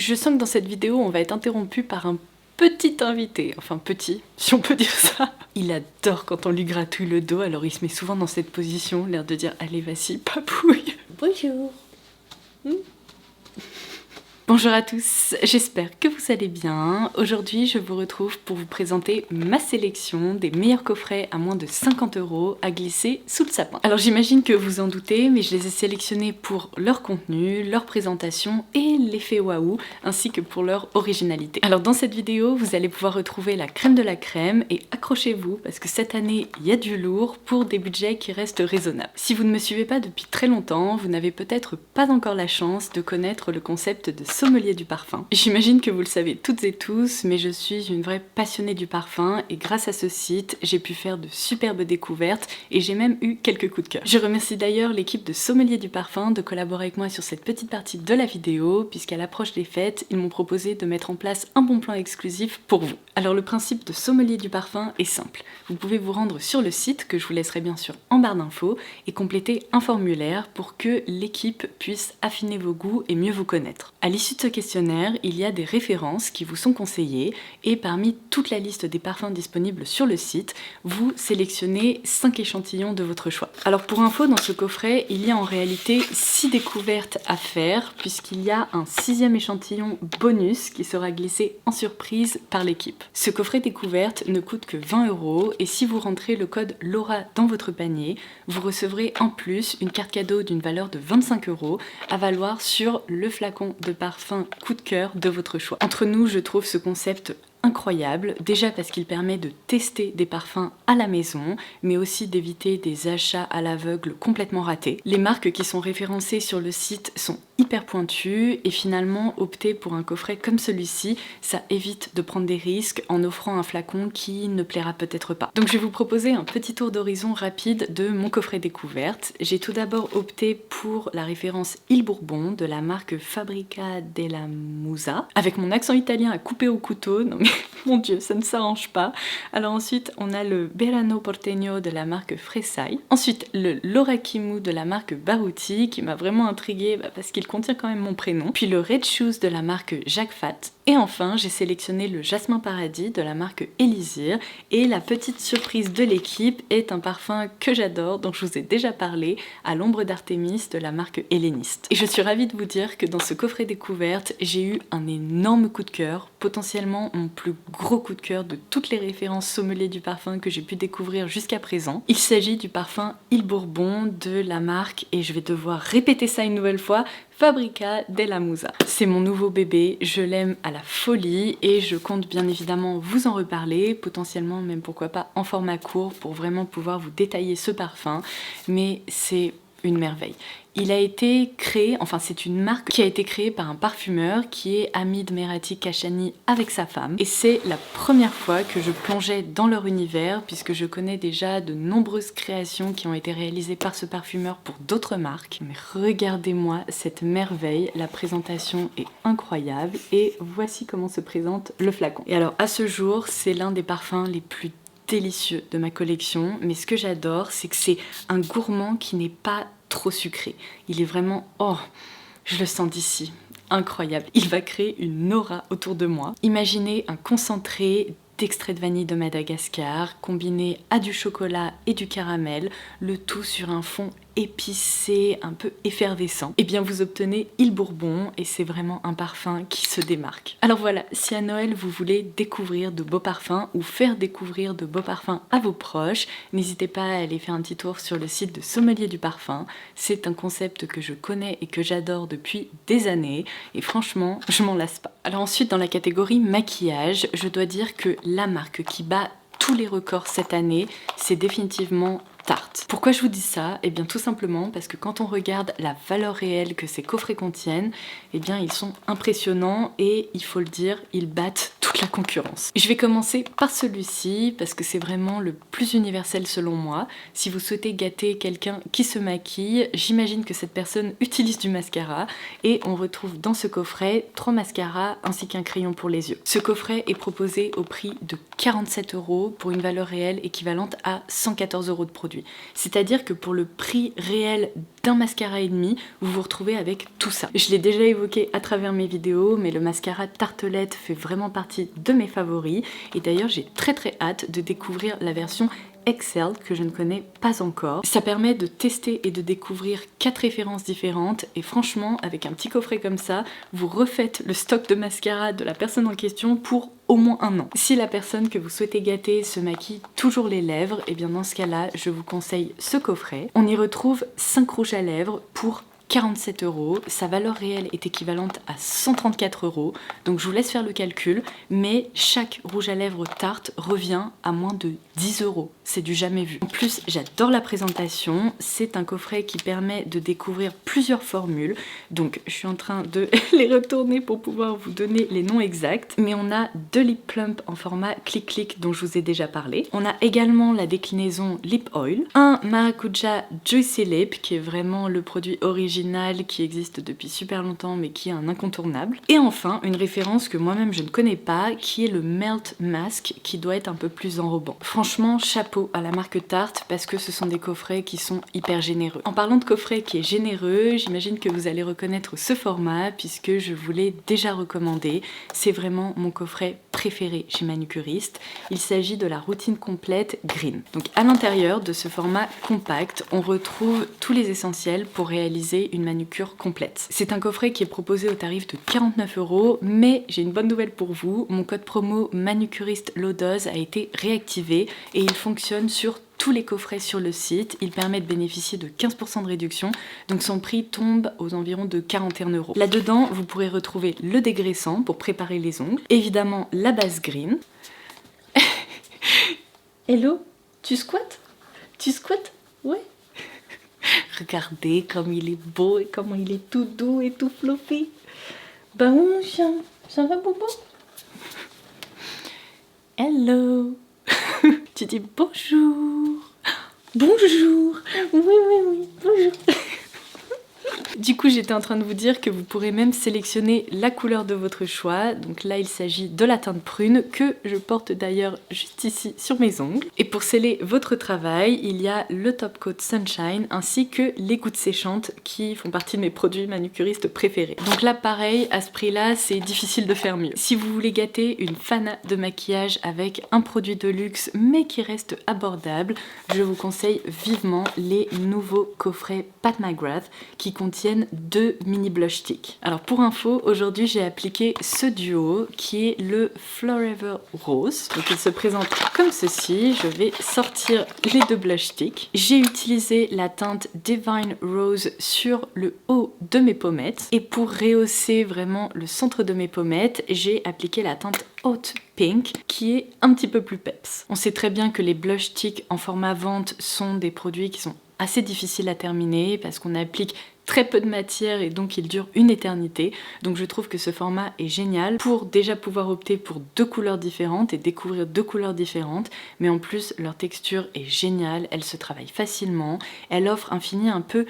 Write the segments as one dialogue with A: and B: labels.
A: Je sens que dans cette vidéo, on va être interrompu par un petit invité, enfin petit, si on peut dire ça. Il adore quand on lui gratouille le dos, alors il se met souvent dans cette position, l'air de dire « Allez, vas-y, papouille !» Bonjour. Bonjour à tous, j'espère que vous allez bien. Aujourd'hui, je vous retrouve pour vous présenter ma sélection des meilleurs coffrets à moins de 50 € à glisser sous le sapin. Alors j'imagine que vous en doutez, mais je les ai sélectionnés pour leur contenu, leur présentation et l'effet waouh, ainsi que pour leur originalité. Alors dans cette vidéo, vous allez pouvoir retrouver la crème de la crème et accrochez-vous parce que cette année, il y a du lourd pour des budgets qui restent raisonnables. Si vous ne me suivez pas depuis très longtemps, vous n'avez peut-être pas encore la chance de connaître le concept de sommelier du parfum. J'imagine que vous le savez toutes et tous, mais je suis une vraie passionnée du parfum et grâce à ce site, j'ai pu faire de superbes découvertes et j'ai même eu quelques coups de cœur. Je remercie d'ailleurs l'équipe de Sommelier du Parfum de collaborer avec moi sur cette petite partie de la vidéo, puisqu'à l'approche des fêtes, ils m'ont proposé de mettre en place un bon plan exclusif pour vous. Alors le principe de Sommelier du Parfum est simple. Vous pouvez vous rendre sur le site, que je vous laisserai bien sûr en barre d'infos, et compléter un formulaire pour que l'équipe puisse affiner vos goûts et mieux vous connaître. À l'issue de ce questionnaire, il y a des références qui vous sont conseillées et parmi toute la liste des parfums disponibles sur le site, vous sélectionnez 5 échantillons de votre choix. Alors pour info, dans ce coffret, il y a en réalité 6 découvertes à faire puisqu'il y a un 6e échantillon bonus qui sera glissé en surprise par l'équipe. Ce coffret découverte ne coûte que 20 € et si vous rentrez le code LAURA dans votre panier, vous recevrez en plus une carte cadeau d'une valeur de 25 € à valoir sur le flacon de parfum coup de cœur de votre choix. Entre nous, je trouve ce concept incroyable, déjà parce qu'il permet de tester des parfums à la maison, mais aussi d'éviter des achats à l'aveugle complètement ratés. Les marques qui sont référencées sur le site sont hyper pointues et finalement opter pour un coffret comme celui-ci, ça évite de prendre des risques en offrant un flacon qui ne plaira peut-être pas. Donc je vais vous proposer un petit tour d'horizon rapide de mon coffret découverte. J'ai tout d'abord opté pour la référence Il Bourbon de la marque Fabbrica della Musa, avec mon accent italien à couper au couteau. Non mais mon dieu, ça ne s'arrange pas. Alors ensuite, on a le Verano Porteño de la marque Fresai. Ensuite, le L'Orakimu de la marque Baruti, qui m'a vraiment intriguée parce qu'il contient quand même mon prénom. Puis le Red Shoes de la marque Jacques Fat. Et enfin, j'ai sélectionné le Jasmin Paradis de la marque Elysir. Et la petite surprise de l'équipe est un parfum que j'adore, dont je vous ai déjà parlé, à l'ombre d'Artémis de la marque Helléniste. Et je suis ravie de vous dire que dans ce coffret découverte, j'ai eu un énorme coup de cœur, potentiellement mon plus gros coup de cœur de toutes les références sommeliers du parfum que j'ai pu découvrir jusqu'à présent. Il s'agit du parfum Il Bourbon de la marque, et je vais devoir répéter ça une nouvelle fois, Fabbrica della Musa. C'est mon nouveau bébé, je l'aime à la folie et je compte bien évidemment vous en reparler, potentiellement même pourquoi pas en format court pour vraiment pouvoir vous détailler ce parfum, mais c'est une merveille. Il a été créé, enfin c'est une marque qui a été créée par un parfumeur qui est Hamid Merati Kashani avec sa femme. Et c'est la première fois que je plongeais dans leur univers puisque je connais déjà de nombreuses créations qui ont été réalisées par ce parfumeur pour d'autres marques. Mais regardez-moi cette merveille, la présentation est incroyable et voici comment se présente le flacon. Et alors à ce jour, c'est l'un des parfums les plus délicieux de ma collection, mais ce que j'adore, c'est que c'est un gourmand qui n'est pas trop sucré. Il est vraiment, oh, je le sens d'ici, incroyable. Il va créer une aura autour de moi. Imaginez un concentré d'extrait de vanille de Madagascar combiné à du chocolat et du caramel, le tout sur un fond épicé, un peu effervescent. Et bien vous obtenez Il Bourbon et c'est vraiment un parfum qui se démarque. Alors voilà, si à Noël vous voulez découvrir de beaux parfums ou faire découvrir de beaux parfums à vos proches, n'hésitez pas à aller faire un petit tour sur le site de Sommelier du Parfum. C'est un concept que je connais et que j'adore depuis des années et franchement, je m'en lasse pas. Alors ensuite, dans la catégorie maquillage, je dois dire que la marque qui bat tous les records cette année, c'est définitivement Tarte. Pourquoi je vous dis ça? Eh bien tout simplement parce que quand on regarde la valeur réelle que ces coffrets contiennent, eh bien ils sont impressionnants et il faut le dire, ils battent toute la concurrence. Je vais commencer par celui-ci parce que c'est vraiment le plus universel selon moi. Si vous souhaitez gâter quelqu'un qui se maquille, j'imagine que cette personne utilise du mascara et on retrouve dans ce coffret 3 mascaras ainsi qu'un crayon pour les yeux. Ce coffret est proposé au prix de 47 € pour une valeur réelle équivalente à 114 € de produit. produits. C'est-à-dire que pour le prix réel d'un mascara et demi, vous vous retrouvez avec tout ça. Je l'ai déjà évoqué à travers mes vidéos, mais le mascara Tartelette fait vraiment partie de mes favoris. Et d'ailleurs, j'ai très hâte de découvrir la version Excel que je ne connais pas encore. Ça permet de tester et de découvrir 4 références différentes et franchement avec un petit coffret comme ça, vous refaites le stock de mascara de la personne en question pour au moins 1 an. Si la personne que vous souhaitez gâter se maquille toujours les lèvres, et bien dans ce cas-là, je vous conseille ce coffret. On y retrouve 5 rouges à lèvres pour 47 €, sa valeur réelle est équivalente à 134 €, donc je vous laisse faire le calcul, mais chaque rouge à lèvres Tarte revient à moins de 10 €, c'est du jamais vu. En plus, j'adore la présentation, c'est un coffret qui permet de découvrir plusieurs formules, donc je suis en train de les retourner pour pouvoir vous donner les noms exacts, mais on a 2 lip plump en format clic-clic dont je vous ai déjà parlé, on a également la déclinaison Lip Oil, un Maracuja Juicy Lip qui est vraiment le produit original qui existe depuis super longtemps mais qui est un incontournable. Et enfin, une référence que moi-même je ne connais pas, qui est le Melt Mask, qui doit être un peu plus enrobant. Franchement, chapeau à la marque Tarte parce que ce sont des coffrets qui sont hyper généreux. En parlant de coffret qui est généreux, j'imagine que vous allez reconnaître ce format puisque je vous l'ai déjà recommandé. C'est vraiment mon coffret préféré chez Manucuriste. Il s'agit de la routine complète Green. Donc à l'intérieur de ce format compact, on retrouve tous les essentiels pour réaliser une manucure complète. C'est un coffret qui est proposé au tarif de 49 €, mais j'ai une bonne nouvelle pour vous, mon code promo Manucuriste Low Dose a été réactivé et il fonctionne sur tous les coffrets sur le site, il permet de bénéficier de 15% de réduction, donc son prix tombe aux environs de 41 €. Là-dedans, vous pourrez retrouver le dégraissant pour préparer les ongles, évidemment la base green. Hello, tu squattes? Tu squattes? Ouais. Regardez comme il est beau et comment il est tout doux et tout fluffy. Bah oui mon chien, ça va Bobo? Hello. Tu dis bonjour. Bonjour. Oui, bonjour. Du coup, j'étais en train de vous dire que vous pourrez même sélectionner la couleur de votre choix. Donc là, il s'agit de la teinte prune que je porte d'ailleurs juste ici sur mes ongles. Et pour sceller votre travail, il y a le Top Coat Sunshine ainsi que les gouttes séchantes qui font partie de mes produits manucuristes préférés. Donc là, pareil, à ce prix-là, c'est difficile de faire mieux. Si vous voulez gâter une fan de maquillage avec un produit de luxe mais qui reste abordable, je vous conseille vivement les nouveaux coffrets Pat McGrath qui contiennent 2 mini blush sticks. Alors pour info, aujourd'hui j'ai appliqué ce duo qui est le Forever Rose. Donc il se présente comme ceci. Je vais sortir les 2 blush sticks. J'ai utilisé la teinte Divine Rose sur le haut de mes pommettes. Et pour rehausser vraiment le centre de mes pommettes, j'ai appliqué la teinte Hot Pink qui est un petit peu plus peps. On sait très bien que les blush sticks en format vente sont des produits qui sont assez difficiles à terminer parce qu'on applique très peu de matière et donc il dure une éternité. Donc je trouve que ce format est génial pour déjà pouvoir opter pour 2 couleurs différentes et découvrir 2 couleurs différentes, mais en plus leur texture est géniale, elle se travaille facilement, elle offre un fini un peu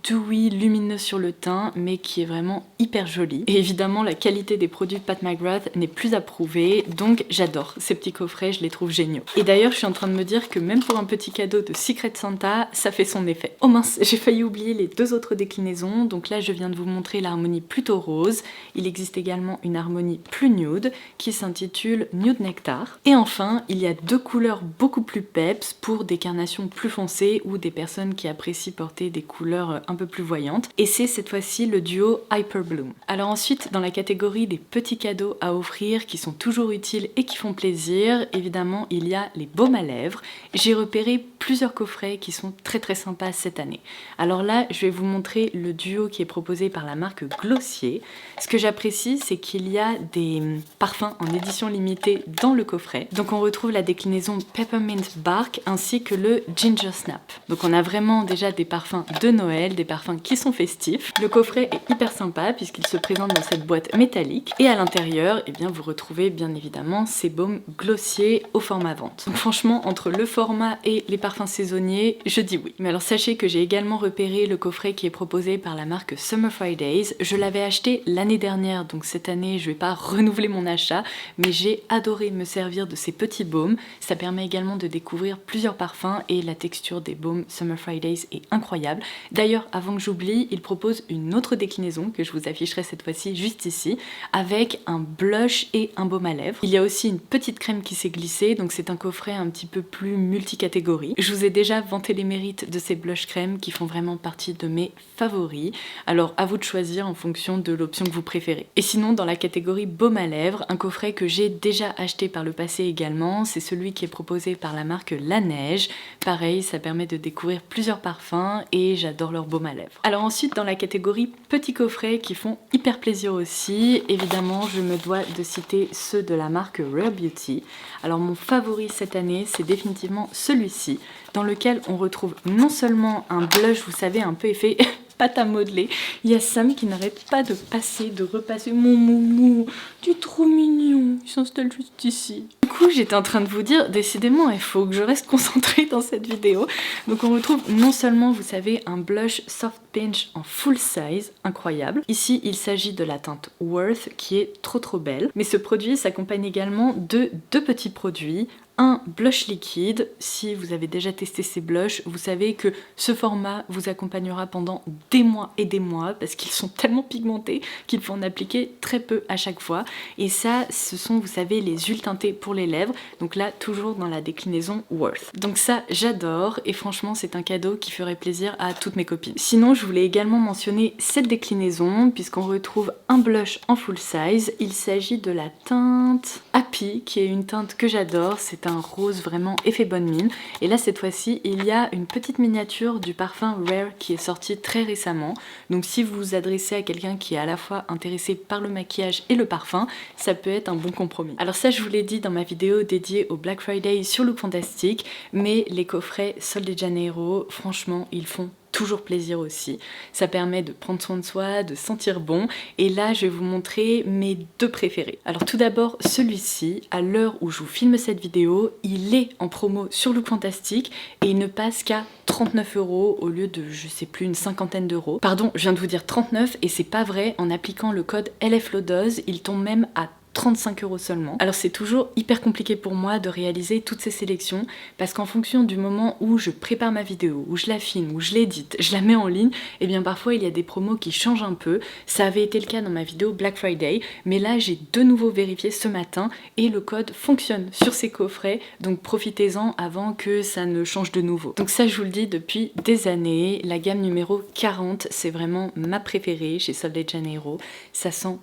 A: dewy, lumineux sur le teint, mais qui est vraiment hyper joli. Et évidemment la qualité des produits Pat McGrath n'est plus à prouver, donc j'adore ces petits coffrets, je les trouve géniaux. Et d'ailleurs je suis en train de me dire que même pour un petit cadeau de Secret Santa, ça fait son effet. Oh mince, j'ai failli oublier les 2 autres déclinaisons. Donc là je viens de vous montrer l'harmonie plutôt rose. Il existe également une harmonie plus nude qui s'intitule Nude Nectar. Et enfin il y a 2 couleurs beaucoup plus peps pour des carnations plus foncées ou des personnes qui apprécient porter des couleurs un peu plus voyantes. Et c'est cette fois-ci le duo Hyper Bloom. Alors ensuite dans la catégorie des petits cadeaux à offrir qui sont toujours utiles et qui font plaisir, évidemment il y a les baumes à lèvres. J'ai repéré plusieurs coffrets qui sont très sympas cette année. Alors là je vais vous montrer le duo qui est proposé par la marque Glossier. Ce que j'apprécie, c'est qu'il y a des parfums en édition limitée dans le coffret. Donc on retrouve la déclinaison Peppermint Bark ainsi que le Ginger Snap. Donc on a vraiment déjà des parfums de Noël, des parfums qui sont festifs. Le coffret est hyper sympa puisqu'il se présente dans cette boîte métallique et à l'intérieur, eh bien, vous retrouvez bien évidemment ces baumes Glossier au format vente. Donc franchement, entre le format et les parfums saisonniers, je dis oui. Mais alors sachez que j'ai également repéré le coffret qui est proposé proposé par la marque Summer Fridays. Je l'avais acheté l'année dernière, donc cette année je vais pas renouveler mon achat, mais j'ai adoré me servir de ces petits baumes. Ça permet également de découvrir plusieurs parfums et la texture des baumes Summer Fridays est incroyable. D'ailleurs, avant que j'oublie, ils proposent une autre déclinaison que je vous afficherai cette fois-ci juste ici, avec un blush et un baume à lèvres. Il y a aussi une petite crème qui s'est glissée, donc c'est un coffret un petit peu plus multicatégorie. Je vous ai déjà vanté les mérites de ces blush crèmes qui font vraiment partie de mes favoris. Alors à vous de choisir en fonction de l'option que vous préférez. Et sinon, dans la catégorie baume à lèvres, un coffret que j'ai déjà acheté par le passé également, c'est celui qui est proposé par la marque La Neige. Pareil, ça permet de découvrir plusieurs parfums et j'adore leur baume à lèvres. Alors ensuite, dans la catégorie petits coffrets qui font hyper plaisir aussi, évidemment, je me dois de citer ceux de la marque Rare Beauty. Alors mon favori cette année, c'est définitivement celui-ci, dans lequel on retrouve non seulement un blush, vous savez, un peu effet pâte à modeler. Il y a Sam qui n'arrête pas de passer, de repasser. Mon moumou, tu es trop mignon. Il s'installe juste ici. Du coup, j'étais en train de vous dire, décidément, il faut que je reste concentrée dans cette vidéo. Donc on retrouve non seulement, vous savez, un blush Soft Pinch en full size, incroyable. Ici, il s'agit de la teinte Worth, qui est trop belle. Mais ce produit s'accompagne également de deux petits produits. Un blush liquide. Si vous avez déjà testé ces blushs, vous savez que ce format vous accompagnera pendant des mois et des mois parce qu'ils sont tellement pigmentés qu'il faut en appliquer très peu à chaque fois. Et ça, ce sont, vous savez, les huiles teintées pour les lèvres. Donc là, toujours dans la déclinaison Worth. Donc ça, j'adore et franchement, c'est un cadeau qui ferait plaisir à toutes mes copines. Sinon, je voulais également mentionner cette déclinaison puisqu'on retrouve un blush en full size. Il s'agit de la teinte Happy, qui est une teinte que j'adore. C'est un rose vraiment effet bonne mine. Et là, cette fois-ci, il y a une petite miniature du parfum Rare qui est sorti très récemment. Donc si vous vous adressez à quelqu'un qui est à la fois intéressé par le maquillage et le parfum, ça peut être un bon compromis. Alors ça, je vous l'ai dit dans ma vidéo dédiée au Black Friday sur Look Fantastic, mais les coffrets Sol de Janeiro, franchement, ils font toujours plaisir aussi. Ça permet de prendre soin de soi, de sentir bon. Et là, je vais vous montrer mes deux préférés. Alors tout d'abord, celui-ci, à l'heure où je vous filme cette vidéo, il est en promo sur Look Fantastic et il ne passe qu'à 39 € au lieu de, je sais plus, une cinquantaine d'euros. Pardon, je viens de vous dire 39 et c'est pas vrai. En appliquant le code LFLODOZ, il tombe même à 35 € seulement. Alors c'est toujours hyper compliqué pour moi de réaliser toutes ces sélections parce qu'en fonction du moment où je prépare ma vidéo, où je la filme, où je l'édite, je la mets en ligne, et bien parfois il y a des promos qui changent un peu. Ça avait été le cas dans ma vidéo Black Friday, mais là j'ai de nouveau vérifié ce matin et le code fonctionne sur ces coffrets, donc profitez-en avant que ça ne change de nouveau. Donc ça, je vous le dis depuis des années, la gamme numéro 40, c'est vraiment ma préférée chez Sol de Janeiro. Ça sent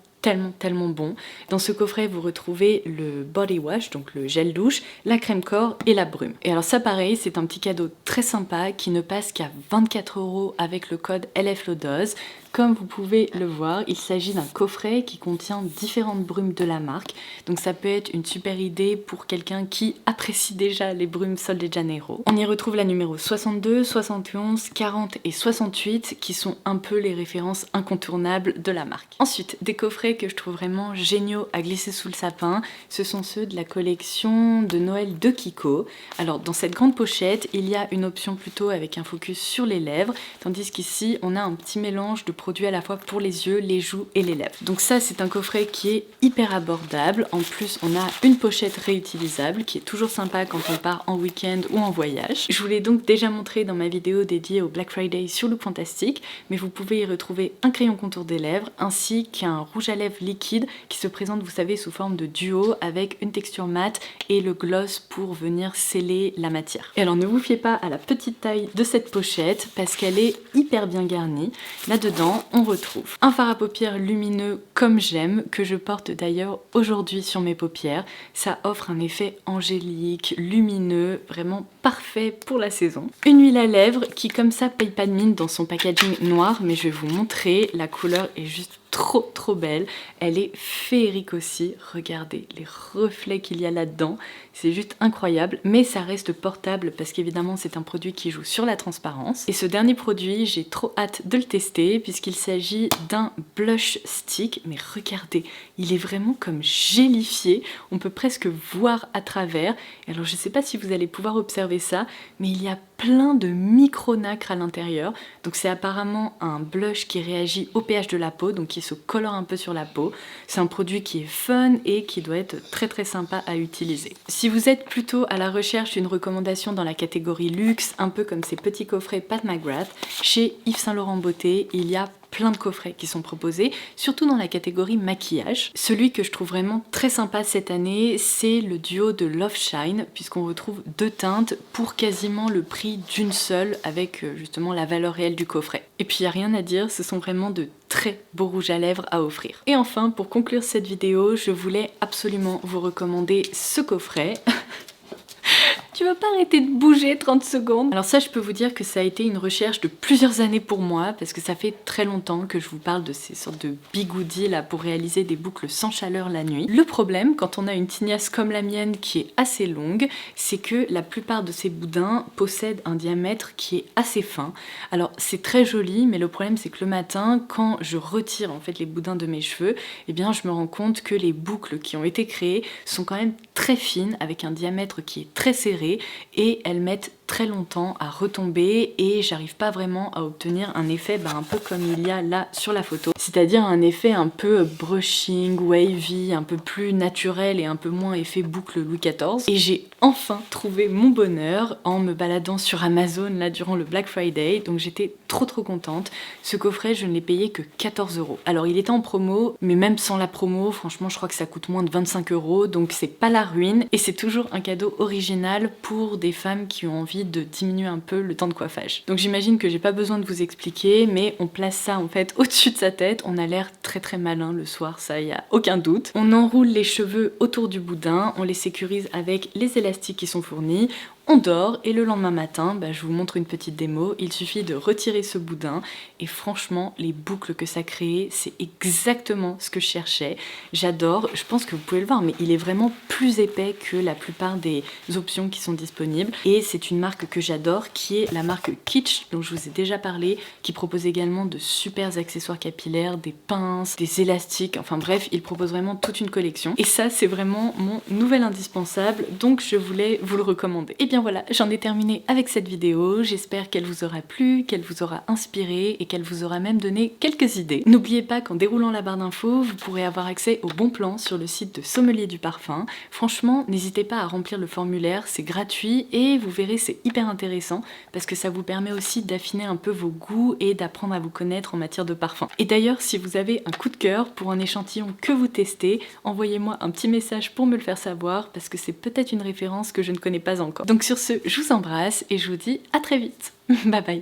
A: tellement bon. Dans ce coffret, vous retrouvez le body wash, donc le gel douche, la crème corps et la brume. Et alors ça, pareil, c'est un petit cadeau très sympa qui ne passe qu'à 24 € avec le code LFLODOZ. Comme vous pouvez le voir, il s'agit d'un coffret qui contient différentes brumes de la marque. Donc ça peut être une super idée pour quelqu'un qui apprécie déjà les brumes Sol de Janeiro. On y retrouve la numéro 62, 71, 40 et 68 qui sont un peu les références incontournables de la marque. Ensuite, des coffrets que je trouve vraiment géniaux à glisser sous le sapin, ce sont ceux de la collection de Noël de Kiko. Alors dans cette grande pochette, il y a une option plutôt avec un focus sur les lèvres, tandis qu'ici on a un petit mélange de produits à la fois pour les yeux, les joues et les lèvres. Donc ça, c'est un coffret qui est hyper abordable. En plus, on a une pochette réutilisable qui est toujours sympa quand on part en week-end ou en voyage. Je vous l'ai donc déjà montré dans ma vidéo dédiée au Black Friday sur Look Fantastic, mais vous pouvez y retrouver un crayon contour des lèvres ainsi qu'un rouge à lèvres liquide qui se présente, vous savez, sous forme de duo avec une texture mate et le gloss pour venir sceller la matière. Et alors ne vous fiez pas à la petite taille de cette pochette parce qu'elle est hyper bien garnie. Là-dedans, on retrouve un fard à paupières lumineux comme j'aime, que je porte d'ailleurs aujourd'hui sur mes paupières. Ça offre un effet angélique, lumineux, vraiment parfait pour la saison. Une huile à lèvres qui comme ça paye pas de mine dans son packaging noir, mais je vais vous montrer, la couleur est juste trop belle. Elle est féerique aussi, regardez les reflets qu'il y a là-dedans, c'est juste incroyable, mais ça reste portable parce qu'évidemment c'est un produit qui joue sur la transparence. Et ce dernier produit, j'ai trop hâte de le tester puisqu'il s'agit d'un blush stick, mais regardez, il est vraiment comme gélifié, on peut presque voir à travers. Et alors je sais pas si vous allez pouvoir observer ça, mais il y a plein de micro-nacre à l'intérieur. Donc c'est apparemment un blush qui réagit au pH de la peau, donc qui se colore un peu sur la peau. C'est un produit qui est fun et qui doit être très très sympa à utiliser. Si vous êtes plutôt à la recherche d'une recommandation dans la catégorie luxe, un peu comme ces petits coffrets Pat McGrath, chez Yves Saint Laurent Beauté, il y a plein de coffrets qui sont proposés, surtout dans la catégorie maquillage. Celui que je trouve vraiment très sympa cette année, c'est le duo de Love Shine, puisqu'on retrouve 2 teintes pour quasiment le prix d'une seule, avec justement la valeur réelle du coffret. Et puis il n'y a rien à dire, ce sont vraiment de très beaux rouges à lèvres à offrir. Et enfin, pour conclure cette vidéo, je voulais absolument vous recommander ce coffret. Tu vas pas arrêter de bouger 30 secondes. Alors ça, je peux vous dire que ça a été une recherche de plusieurs années pour moi, parce que ça fait très longtemps que je vous parle de ces sortes de bigoudis là pour réaliser des boucles sans chaleur la nuit. Le problème, quand on a une tignasse comme la mienne qui est assez longue, c'est que la plupart de ces boudins possèdent un diamètre qui est assez fin. Alors c'est très joli, mais le problème c'est que le matin, quand je retire en fait les boudins de mes cheveux, eh bien je me rends compte que les boucles qui ont été créées sont quand même très fines, avec un diamètre qui est très serré, et elles mettent très longtemps à retomber et j'arrive pas vraiment à obtenir un effet un peu comme il y a là sur la photo, c'est-à-dire un effet un peu brushing, wavy, un peu plus naturel et un peu moins effet boucle Louis XIV. Et j'ai enfin trouvé mon bonheur en me baladant sur Amazon là durant le Black Friday, donc j'étais trop contente. Ce coffret, je ne l'ai payé que 14 €. Alors il était en promo, mais même sans la promo, franchement je crois que ça coûte moins de 25 €, donc c'est pas la ruine et c'est toujours un cadeau original pour des femmes qui ont envie de diminuer un peu le temps de coiffage. Donc j'imagine que j'ai pas besoin de vous expliquer, mais on place ça en fait au-dessus de sa tête, on a l'air très malin le soir, ça y a aucun doute. On enroule les cheveux autour du boudin, on les sécurise avec les élastiques qui sont fournis, on dort et le lendemain matin, je vous montre une petite démo, il suffit de retirer ce boudin et franchement les boucles que ça crée, c'est exactement ce que je cherchais. J'adore, je pense que vous pouvez le voir, mais il est vraiment plus épais que la plupart des options qui sont disponibles et c'est une marque que j'adore qui est la marque Kitsch dont je vous ai déjà parlé, qui propose également de super accessoires capillaires, des pinces, des élastiques, enfin bref, il propose vraiment toute une collection et ça c'est vraiment mon nouvel indispensable, donc je voulais vous le recommander. Et bien voilà, j'en ai terminé avec cette vidéo, j'espère qu'elle vous aura plu, qu'elle vous aura inspiré et qu'elle vous aura même donné quelques idées. N'oubliez pas qu'en déroulant la barre d'infos, vous pourrez avoir accès au bon plan sur le site de Sommelier du Parfum. Franchement, n'hésitez pas à remplir le formulaire, c'est gratuit et vous verrez c'est hyper intéressant parce que ça vous permet aussi d'affiner un peu vos goûts et d'apprendre à vous connaître en matière de parfum. Et d'ailleurs, si vous avez un coup de cœur pour un échantillon que vous testez, envoyez-moi un petit message pour me le faire savoir parce que c'est peut-être une référence que je ne connais pas encore. Donc sur ce, je vous embrasse et je vous dis à très vite. Bye bye.